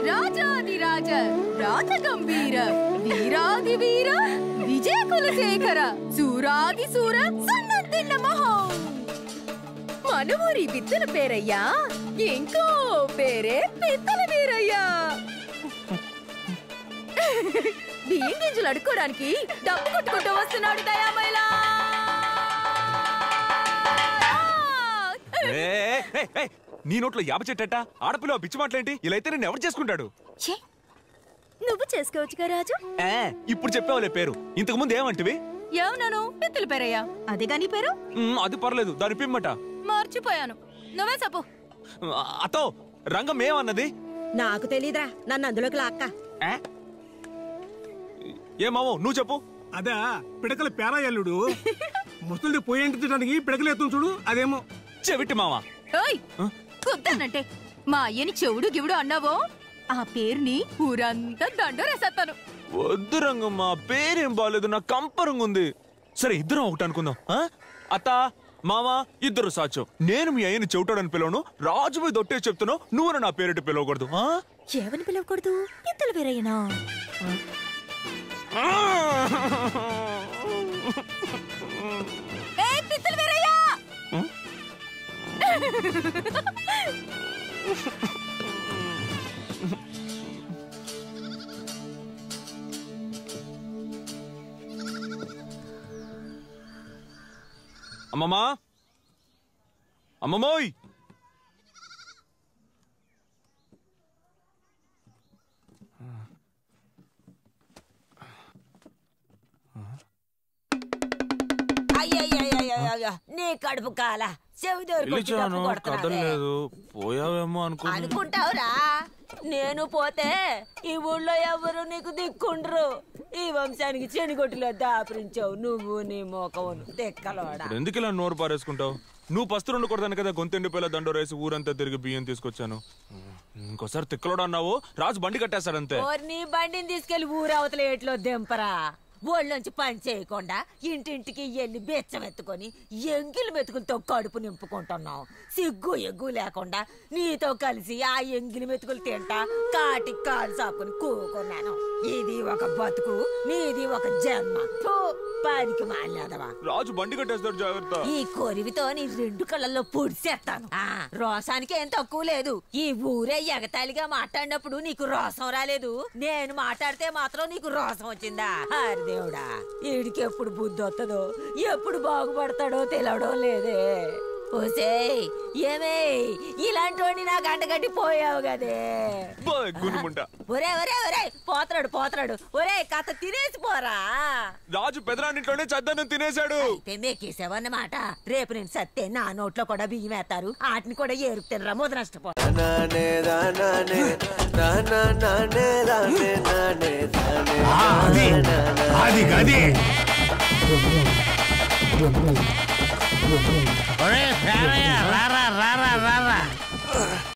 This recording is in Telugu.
రాజాదిరాజ రాత గంభీర వీరాది వీర విజయ కులశేఖర సూరాది సూర సన్నదిన్న మహం మన ఊరి బిత్తల పేరయ్యా ఇంకో పేరే పిత్తల వీరయ్యా బియ్యం గింజలు అడుక్కోడానికి డబ్బు కొట్టుకుంటూ వస్తున్నాడు దయామైలా నీ నోట్లో యాప చెట్టట ఆడపిల్ల పిచ్చి మాటలేంటి ఇలా అయితే నేను ఎవరు చేసుకుంటాడు నువ్వు చేసుకోవచ్చుగా రాజు ఇప్పుడు చెప్పావులే పేరు ఇంతకు ముందు ఏమంటివి ఏమన్నాను పిత్తల పేరయ్యా అదేగా నీ పేరు అది పర్లేదు దాని పిమ్మట మర్చిపోయాను నువ్వే చెప్పు అతో రంగం ఏమన్నది నాకు తెలీదురా నన్ను అందులోకి లాక్క ఏమావో నువ్వు చెప్పు అదా పిడకల పేరాయల్లుడు ముసలి పోయేంటించడానికి పిడకలు ఎత్తును చూడు అదేమో చెవిటి మావా కుద్దానంటే మా అయ్యని చెవుడు గివుడు అన్నావో ఆ పేరుని ఊరంతా దండరేసేస్తాను వద్దు రంగమ్మ పేరేం బాలేదు నా కంపరంగా ఉంది సరే ఇద్దరం ఒకటి అనుకుందాం అత్త మావా ఇద్దరు సాచో నేను మీ అయ్యని చెవిటాడని పిలవను రాజు మీద ఒట్టే చెప్తున్నావు నువ్వు నా పేరిటి పిలవకూడదు ఏమని పిలవకూడదు పిత్తల వీరయ్యనా పిత్తల వీరయ్యా అమ్మమ్మా అమ్మమ్మోయ్ నీ కడుపు కాల కదలేదు పోయావేమో అనుకుంటావురా నేను పోతే ఈ ఊళ్ళో ఎవరు నీకు దిక్కుండ్రు ఈ వంశానికి చెనిగొట్టులో దాపరించావు నువ్వు నీ మోకవును తెక్కలోడా ఎందుకు ఇలా నోరు పారేసుకుంటావు నువ్వు పస్తు ఉండకూడదని కదా గొంతెండిపోయేలా దండోరేసి ఊరంతా తిరిగి బియ్యం తీసుకొచ్చాను ఇంకోసారి తిక్కలోడా అన్నావు రాజు బండి కట్టేస్తాడంతే నీ బండిని తీసుకెళ్లి ఊరవతల ఏట్లో దింపరా ఒళ్ళొంచి పని చేయకుండా ఇంటింటికి ఎల్లి బెచ్చమెత్తుకొని ఎంగిలి మెతుకులతో కడుపు నింపుకుంటున్నావు సిగ్గు ఎగ్గు లేకుండా నీతో కలిసి ఆ ఎంగిలి మెతుకులు తింటా కాటికి కాలు సాపుని కూకున్నాను ఇది ఒక బతుకు నీది ఒక జన్మ పనికి మాలేదవా రాజు బండి కట్టేస్తాడు జాగ్రత్త ఈ కొరివితో నీ రెండు కళ్ళల్లో పొడిసేస్తాను రోసానికి ఏం తక్కువ లేదు ఈ ఊరే ఎగతాళిగా మాట్లాడినప్పుడు నీకు రోసం రాలేదు నేను మాట్లాడితే మాత్రం నీకు రోసం వచ్చిందా దేవుడా వీడికి ఎప్పుడు బుద్ధి వస్తుందో ఎప్పుడు బాగుపడతాడో తెలవడం లేదే ఓసేయ్ ఏమే ఇలాంటి వాడిని నాకు అంటగట్టి పోయావు కదే ఒరే ఒరే ఒరే పోతరాడు ఒరే కథ తినేసి పోరా రాజు పెదరాన్నింట్లోనే చద్దన్నం తినేశాడు మెక్కేసావన్నమాట రేపు నేను సత్తే నా నోట్లో కూడా బియ్యం వేస్తారు వాటిని కూడా ఏరుకు తినరా ముద్ద నష్టపో ఒరే